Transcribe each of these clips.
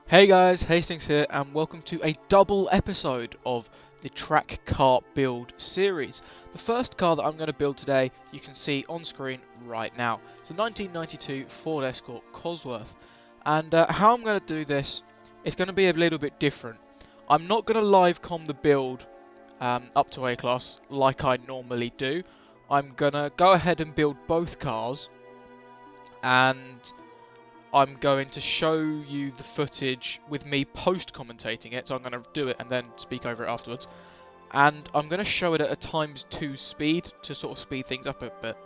Hey guys, Hastings here, and welcome to a double episode of the track car build series. The first car that I'm going to build today, you can see on screen right now. It's a 1992 Ford Escort Cosworth, and how I'm going to do this, it's going to be a little bit different. I'm not going to live com the build up to A-Class like I normally do. I'm going to go ahead and build both cars, and I'm going to show you the footage with me post-commentating it, so I'm going to do it and then speak over it afterwards. And I'm going to show it at a ×2 speed to sort of speed things up a bit.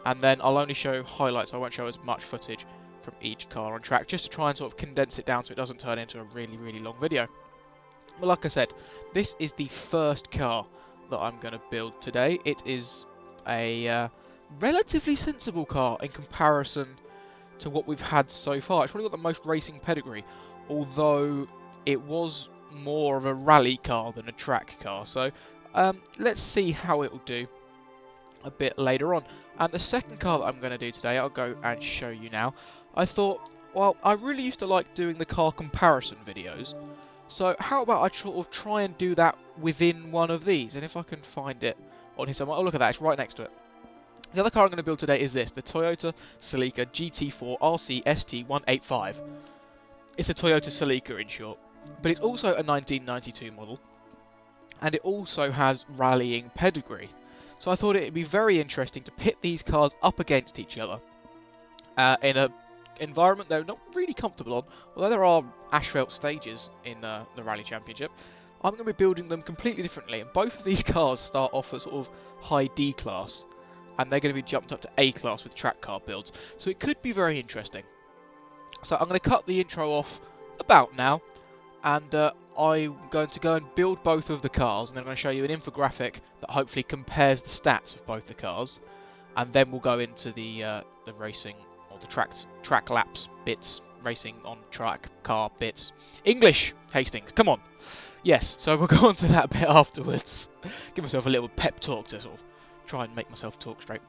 And then I'll only show highlights, I won't show as much footage from each car on track, just to try and sort of condense it down so it doesn't turn into a really long video. But like I said, this is the first car that I'm going to build today. It is a relatively sensible car in comparison to what we've had so far. It's probably got the most racing pedigree, although it was more of a rally car than a track car. So let's see how it will do a bit later on. And the second car that I'm going to do today, I'll go and show you now. I thought, well, I really used to like doing the car comparison videos, so how about I sort of try and do that within one of these, and if I can find it on here somewhere. Oh, look at that, it's right next to it. The other car I'm going to build today is this, the Toyota Celica GT4 RC ST185. It's a Toyota Celica in short, but it's also a 1992 model, and it also has rallying pedigree. So I thought it would be very interesting to pit these cars up against each other in an environment they're not really comfortable on, although there are asphalt stages in the Rally Championship. I'm going to be building them completely differently, and both of these cars start off at sort of high D class, and they're going to be jumped up to A class with track car builds, so it could be very interesting. So I'm going to cut the intro off about now, and I'm going to go and build both of the cars, and then I'm going to show you an infographic that hopefully compares the stats of both the cars, and then we'll go into the racing, or the track laps bits, racing on track car bits. English, Hastings, come on! Yes, so we'll go on to that bit afterwards. Give myself a little pep talk to sort of try and make myself talk straight.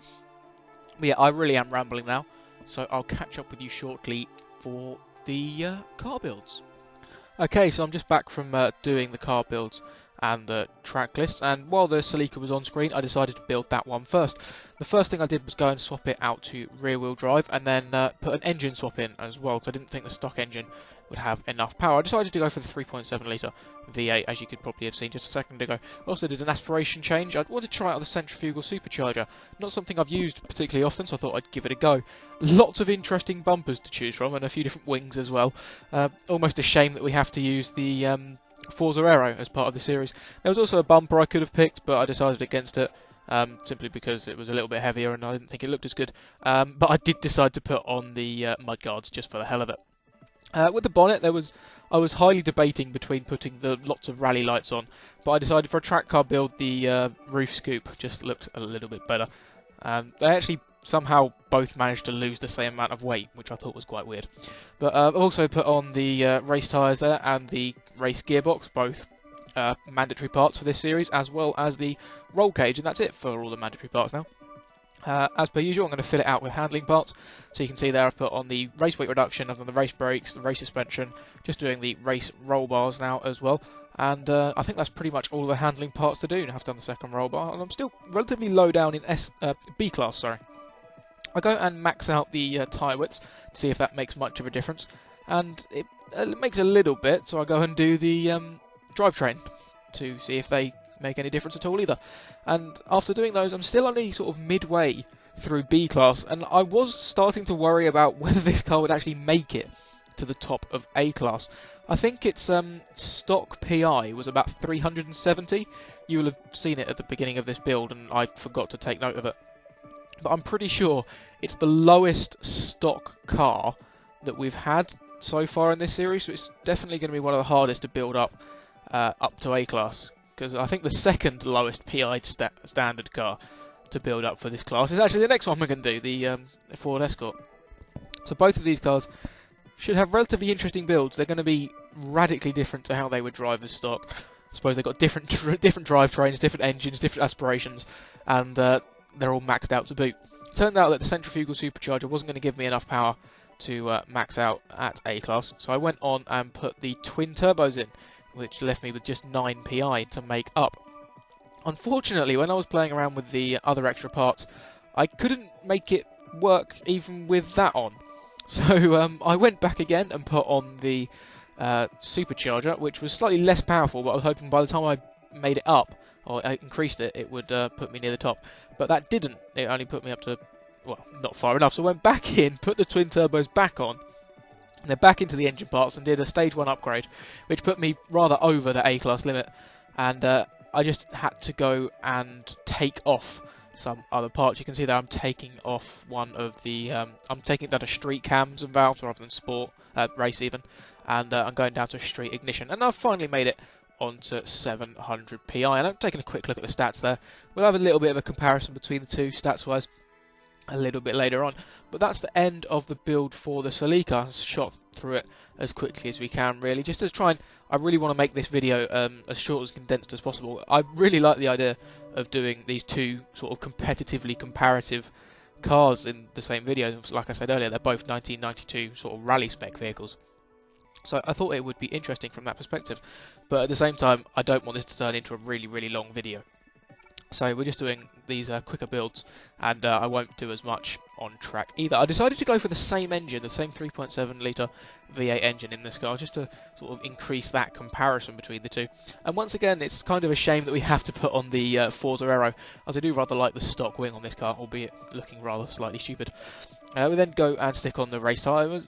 But yeah, I really am rambling now, so I'll catch up with you shortly for the car builds. Okay, so I'm just back from doing the car builds and the track lists, and while the Celica was on screen, I decided to build that one first. The first thing I did was go and swap it out to rear-wheel drive, and then put an engine swap in as well, because I didn't think the stock engine would have enough power. I decided to go for the 3.7 litre V8, as you could probably have seen just a second ago. I also did an aspiration change. I wanted to try out the centrifugal supercharger. Not something I've used particularly often, so I thought I'd give it a go. Lots of interesting bumpers to choose from, and a few different wings as well. Almost a shame that we have to use the Forza Aero as part of the series. There was also a bumper I could have picked, but I decided against it. Simply because it was a little bit heavier and I didn't think it looked as good. But I did decide to put on the mudguards just for the hell of it. With the bonnet, I was highly debating between putting the lots of rally lights on, but I decided for a track car build the roof scoop just looked a little bit better. They actually somehow both managed to lose the same amount of weight, which I thought was quite weird. But I've also put on the race tyres there and the race gearbox, both mandatory parts for this series, as well as the roll cage, and that's it for all the mandatory parts now. As per usual, I'm going to fill it out with handling parts. So you can see there I've put on the race weight reduction, I've done the race brakes, the race suspension, just doing the race roll bars now as well. And I think that's pretty much all the handling parts to do. I have done the second roll bar, and I'm still relatively low down in B class, sorry. I go and max out the tyre widths to see if that makes much of a difference. And it makes a little bit, so I go and do the drivetrain to see if they make any difference at all either. And after doing those, I'm still only sort of midway through B class, and I was starting to worry about whether this car would actually make it to the top of A class. I think its stock PI was about 370. You will have seen it at the beginning of this build, and I forgot to take note of it. But I'm pretty sure it's the lowest stock car that we've had so far in this series, so it's definitely going to be one of the hardest to build up to A class, because I think the second lowest PI standard car to build up for this class is actually the next one we're going to do, the Ford Escort. So both of these cars should have relatively interesting builds. They're going to be radically different to how they would drive as stock. I suppose they've got different drivetrains, different engines, different aspirations, and they're all maxed out to boot. It turned out that the centrifugal supercharger wasn't going to give me enough power to max out at A-Class. So I went on and put the twin turbos in, which left me with just 9 PI to make up. Unfortunately, when I was playing around with the other extra parts, I couldn't make it work even with that on. So I went back again and put on the supercharger, which was slightly less powerful, but I was hoping by the time I made it up, or I increased it, it would put me near the top. But that didn't. It only put me up to, well, not far enough. So I went back in, put the twin turbos back on, and then back into the engine parts and did a stage 1 upgrade, which put me rather over the A-Class limit. And I just had to go and take off some other parts. You can see that I'm taking off one of the, I'm taking it down to street cams and valves rather than sport, race even, and I'm going down to street ignition. And I've finally made it onto 700 PI, and I'm taking a quick look at the stats there. We'll have a little bit of a comparison between the two stats-wise a little bit later on. But that's the end of the build for the Celica. I shot through it as quickly as we can, really, just to try and, I really want to make this video as short as condensed as possible. I really like the idea of doing these two sort of competitively comparative cars in the same video. Like I said earlier, they're both 1992 sort of rally spec vehicles. So I thought it would be interesting from that perspective. But at the same time, I don't want this to turn into a really, really long video. So we're just doing these quicker builds, and I won't do as much on track either. I decided to go for the same engine, the same 3.7 litre V8 engine in this car, just to sort of increase that comparison between the two. And once again, it's kind of a shame that we have to put on the Forza Aero, as I do rather like the stock wing on this car, albeit looking rather slightly stupid. We then go and stick on the race tyres,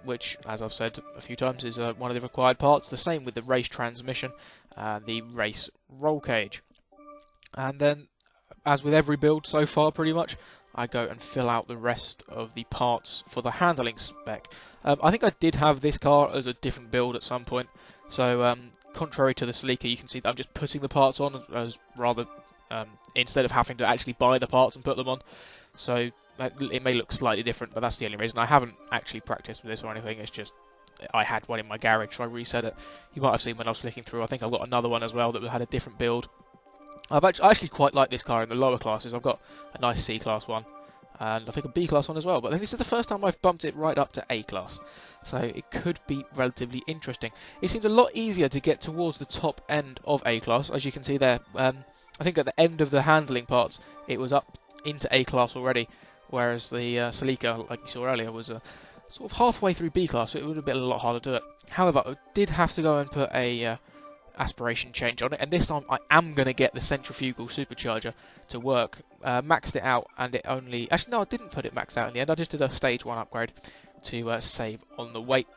which, as I've said a few times, is one of the required parts. The same with the race transmission and the race roll cage. And then, as with every build so far pretty much, I go and fill out the rest of the parts for the handling spec. I think I did have this car as a different build at some point, so contrary to the Celica, you can see that I'm just putting the parts on as rather instead of having to actually buy the parts and put them on. So it may look slightly different, but that's the only reason. I haven't actually practiced with this or anything. It's just I had one in my garage, so I reset it. You might have seen when I was flicking through. I think I've got another one as well that had a different build. I actually quite like this car in the lower classes. I've got a nice C-Class one, and I think a B-Class one as well. But I think this is the first time I've bumped it right up to A-Class, so it could be relatively interesting. It seems a lot easier to get towards the top end of A-Class, as you can see there. I think at the end of the handling parts, it was up into A-Class already, whereas the Celica, like you saw earlier, was sort of halfway through B-Class, so it would have been a lot harder to do it. However, I did have to go and put a aspiration change on it, and this time I am going to get the centrifugal supercharger to work. Maxed it out, and it only... Actually, no, I didn't put it maxed out in the end. I just did a stage 1 upgrade to save on the weight.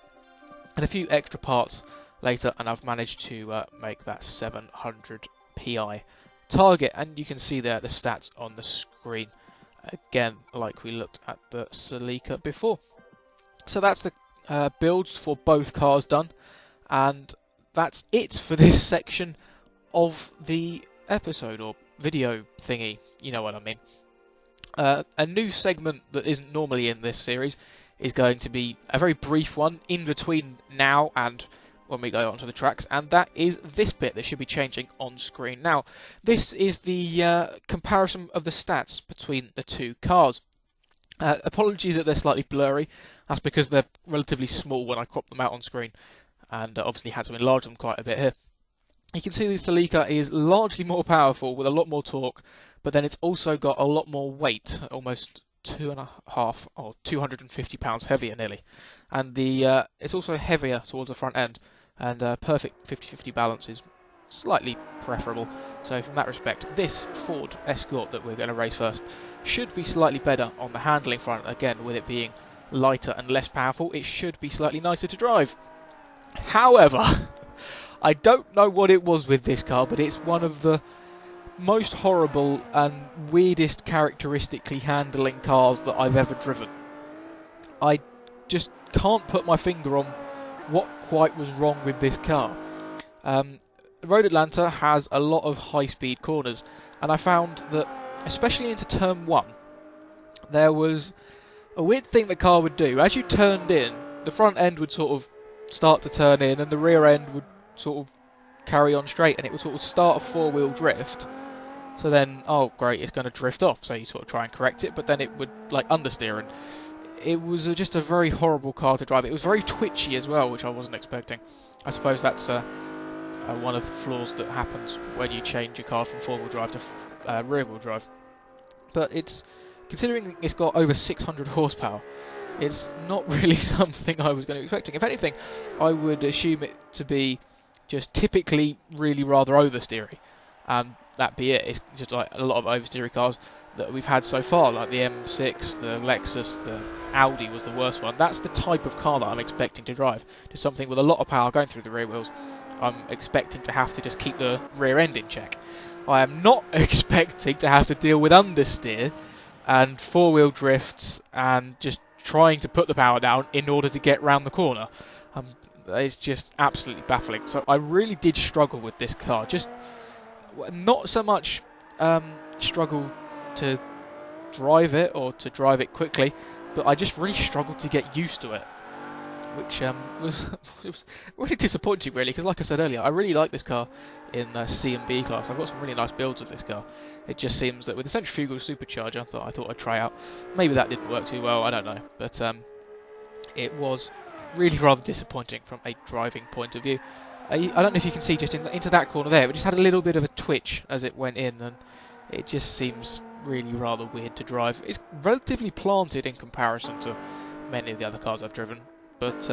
And a few extra parts later, and I've managed to make that 700 PI target, and you can see there the stats on the screen. Again, like we looked at the Celica before. So that's the builds for both cars done, and that's it for this section of the episode, or video thingy, you know what I mean. A new segment that isn't normally in this series is going to be a very brief one in between now and when we go onto the tracks, and that is this bit that should be changing on screen now. This is the comparison of the stats between the two cars. Apologies that they're slightly blurry. That's because they're relatively small when I crop them out on screen, and obviously had to enlarge them quite a bit here. You can see the Celica is largely more powerful with a lot more torque, but then it's also got a lot more weight, almost 2.5 or 250 pounds heavier nearly, and the it's also heavier towards the front end, and perfect 50-50 balance is slightly preferable. So from that respect, this Ford Escort that we're going to race first should be slightly better on the handling front. Again, with it being lighter and less powerful, it should be slightly nicer to drive. However, I don't know what it was with this car, but it's one of the most horrible and weirdest characteristically handling cars that I've ever driven. I just can't put my finger on what quite was wrong with this car. Road Atlanta has a lot of high-speed corners, and I found that, especially into turn 1, there was a weird thing the car would do. As you turned in, the front end would sort of start to turn in, and the rear end would sort of carry on straight, and it would sort of start a four-wheel drift, So then, oh great, it's going to drift off. So you sort of try and correct it, but then it would like understeer, and it was just a very horrible car to drive. It was very twitchy as well, which I wasn't expecting. I suppose that's one of the flaws that happens when you change your car from four-wheel drive to rear-wheel drive. But it's, considering it's got over 600 horsepower, it's not really something I was going to be expecting. If anything, I would assume it to be just typically really rather oversteery, and that be it. It's just like a lot of oversteery cars that we've had so far, like the M6, the Lexus, the Audi was the worst one. That's the type of car that I'm expecting to drive. Just something with a lot of power going through the rear wheels. I'm expecting to have to just keep the rear end in check. I am not expecting to have to deal with understeer and four-wheel drifts and just trying to put the power down in order to get round the corner. It's just absolutely baffling. So I really did struggle with this car. Just not so much struggle to drive it or to drive it quickly, but I just really struggled to get used to it, which was really disappointing, really, because like I said earlier, I really like this car in C and B class. I've got some really nice builds of this car. It just seems that with the centrifugal supercharger that I thought I'd try out, maybe that didn't work too well, I don't know, but it was really rather disappointing from a driving point of view. I don't know if you can see just into that corner there, it just had a little bit of a twitch as it went in, and it just seems really rather weird to drive. It's relatively planted in comparison to many of the other cars I've driven, but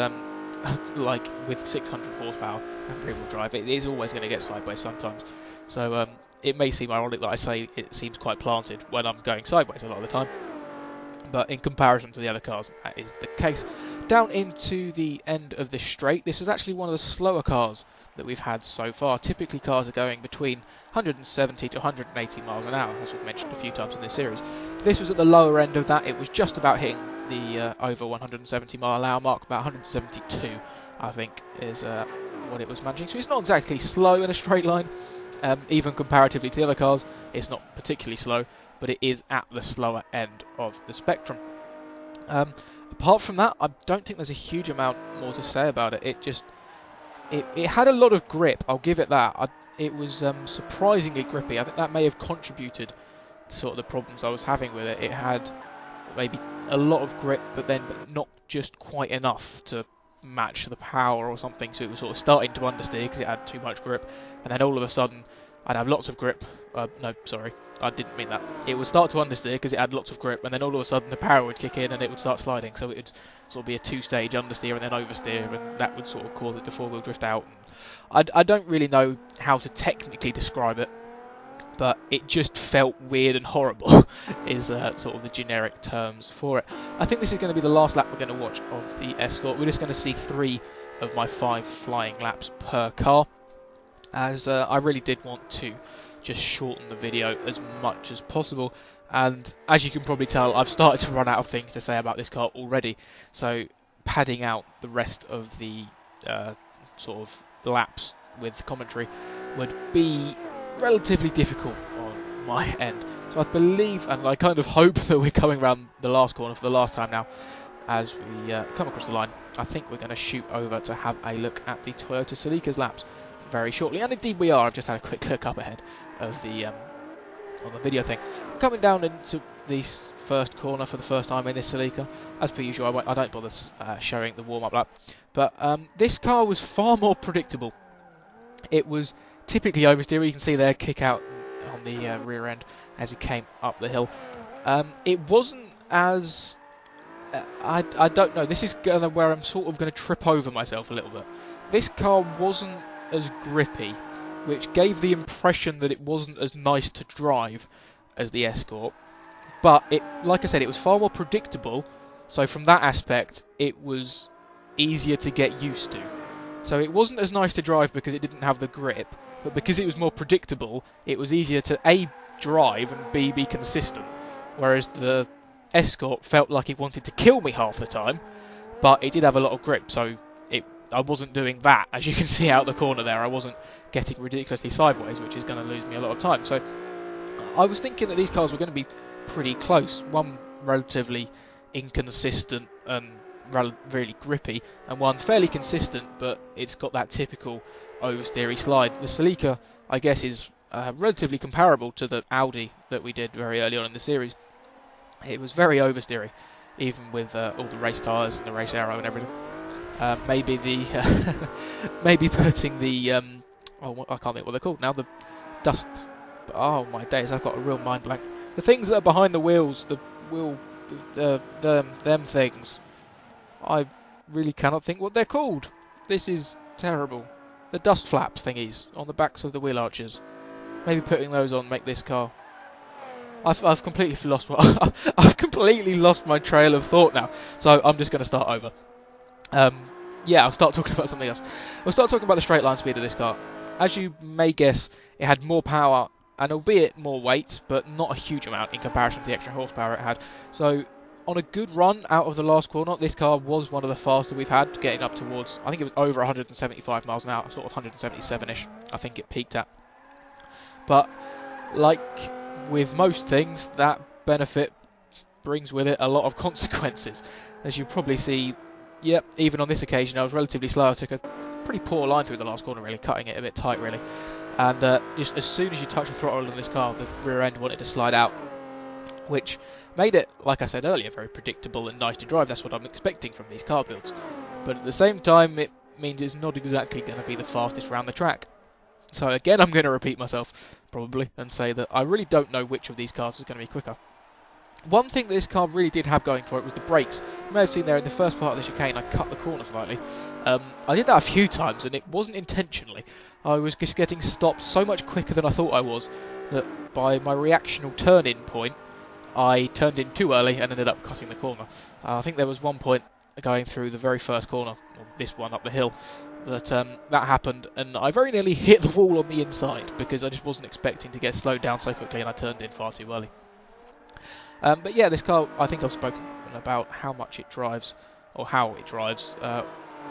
like with 600 horsepower and rear-wheel drive, it is always going to get sideways sometimes. So it may seem ironic that I say it seems quite planted when I'm going sideways a lot of the time, but in comparison to the other cars, that is the case. Down into the end of the straight, this is actually one of the slower cars that we've had so far. Typically cars are going between 170 to 180 miles an hour, as we've mentioned a few times in this series. This was at the lower end of that. It was just about hitting the over 170 mile an hour mark, about 172 I think is what it was managing. So it's not exactly slow in a straight line, even comparatively to the other cars. It's not particularly slow, but it is at the slower end of the spectrum. Apart from that, I don't think there's a huge amount more to say about it. It had a lot of grip, I'll give it that. It was surprisingly grippy. I think that may have contributed to sort of the problems I was having with it. It had maybe a lot of grip, but not just quite enough to match the power or something, so it was sort of starting to understeer because it had too much grip, and then all of a sudden I'd have lots of grip. No, sorry, I didn't mean that. It would start to understeer because it had lots of grip, and then all of a sudden the power would kick in and it would start sliding, so it would sort of be a two-stage understeer and then oversteer, and that would sort of cause it to four-wheel drift out. I don't really know how to technically describe it, but it just felt weird and horrible is sort of the generic terms for it. I think this is going to be the last lap we're going to watch of the Escort. We're just going to see 3 of my 5 flying laps per car, as I really did want to just shorten the video as much as possible, and as you can probably tell, I've started to run out of things to say about this car already, so padding out the rest of the sort of laps with commentary would be relatively difficult on my end. So I believe, and I kind of hope, that we're coming around the last corner for the last time now. As we come across the line, I think we're going to shoot over to have a look at the Toyota Celica's laps very shortly, and indeed we are. I've just had a quick look up ahead of the on the video thing. Coming down into this first corner for the first time in this Celica. As per usual, I don't bother showing the warm-up lap, but this car was far more predictable. It was typically oversteer. You can see there kick out on the rear end as it came up the hill. It wasn't as I don't know. This is where I'm sort of going to trip over myself a little bit. This car wasn't as grippy, which gave the impression that it wasn't as nice to drive as the Escort. But it, like I said, it was far more predictable. So from that aspect, it was easier to get used to. So it wasn't as nice to drive because it didn't have the grip, but because it was more predictable, it was easier to A, drive, and B, be consistent. Whereas the Escort felt like it wanted to kill me half the time, but it did have a lot of grip, so I wasn't doing that. As you can see out the corner there, I wasn't getting ridiculously sideways, which is going to lose me a lot of time. So I was thinking that these cars were going to be pretty close. One relatively inconsistent and really grippy, and one fairly consistent, but it's got that typical oversteery slide. The Celica, I guess, is relatively comparable to the Audi that we did very early on in the series. It was very oversteery, even with all the race tyres and the race aero and everything. Maybe the maybe putting the I can't think what they're called now. The dust. Oh my days! I've got a real mind blank. The things that are behind the wheels, them things. I really cannot think what they're called. This is terrible. The dust flap thingies on the backs of the wheel arches. Maybe putting those on make this car. I've completely lost I've completely lost my trail of thought now. So I'm just going to start over. Yeah, I'll start talking about something else. We'll start talking about the straight line speed of this car. As you may guess, it had more power and albeit more weight, but not a huge amount in comparison to the extra horsepower it had. So on a good run out of the last corner, this car was one of the faster we've had, getting up towards, I think it was over 175 miles an hour, sort of 177-ish, I think it peaked at. But like with most things, that benefit brings with it a lot of consequences. As you probably see, yep, even on this occasion I was relatively slow. I took a pretty poor line through the last corner, really, cutting it a bit tight, really. And just as soon as you touch the throttle on this car, the rear end wanted to slide out, which made it, like I said earlier, very predictable and nice to drive. That's what I'm expecting from these car builds. But at the same time, it means it's not exactly going to be the fastest round the track. So again, I'm going to repeat myself, probably, and say that I really don't know which of these cars is going to be quicker. One thing that this car really did have going for it was the brakes. You may have seen there in the first part of the chicane, I cut the corner slightly. I did that a few times, and it wasn't intentionally. I was just getting stopped so much quicker than I thought I was, that by my reactional turn-in point, I turned in too early and ended up cutting the corner. I think there was one point going through the very first corner, or this one up the hill, that that happened, and I very nearly hit the wall on the inside, because I just wasn't expecting to get slowed down so quickly, and I turned in far too early. But yeah, this car, I think I've spoken about how much it drives, or how it drives,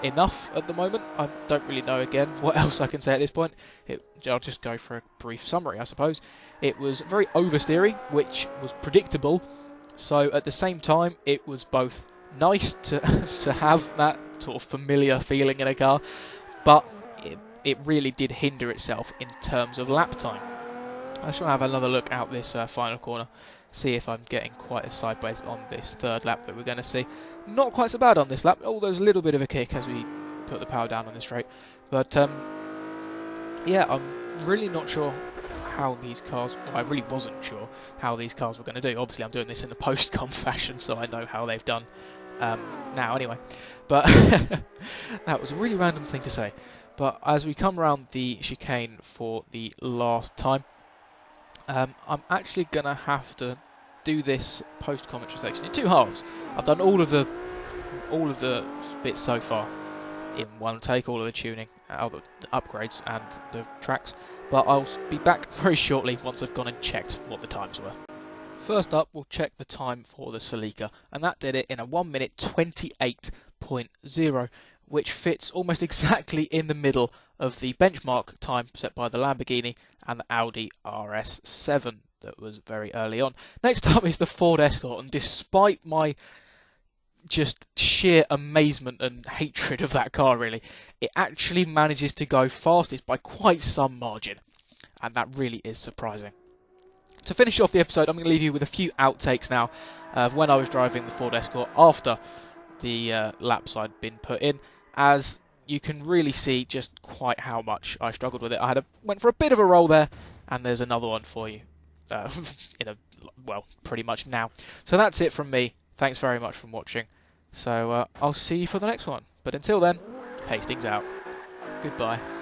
enough at the moment. I don't really know, again, what else I can say at this point. I'll just go for a brief summary, I suppose. It was very oversteery, which was predictable, so at the same time, it was both nice to to have that sort of familiar feeling in a car, but it really did hinder itself in terms of lap time. I shall have another look out this final corner, see if I'm getting quite as sideways on this third lap that we're going to see. Not quite so bad on this lap, although there's a little bit of a kick as we put the power down on the straight. But yeah, I'm really not sure how these cars, well, I really wasn't sure how these cars were going to do. Obviously I'm doing this in a post-com fashion, so I know how they've done now anyway. But that was a really random thing to say. But as we come around the chicane for the last time, I'm actually going to have to do this post-commentary section in two halves. I've done all of the bits so far in one take, all of the tuning, all the upgrades and the tracks, but I'll be back very shortly once I've gone and checked what the times were. First up, we'll check the time for the Celica, and that did it in a 1 minute 28.0, which fits almost exactly in the middle of the benchmark time set by the Lamborghini and the Audi RS7 that was very early on. Next up is the Ford Escort, and despite my just sheer amazement and hatred of that car, really, it actually manages to go fastest by quite some margin, and that really is surprising. To finish off the episode, I'm going to leave you with a few outtakes now of when I was driving the Ford Escort after the laps I'd been put in, as you can really see just quite how much I struggled with it. I went for a bit of a roll there, and there's another one for you pretty much now. So that's it from me. Thanks very much for watching. So I'll see you for the next one. But until then, Hastings out. Goodbye.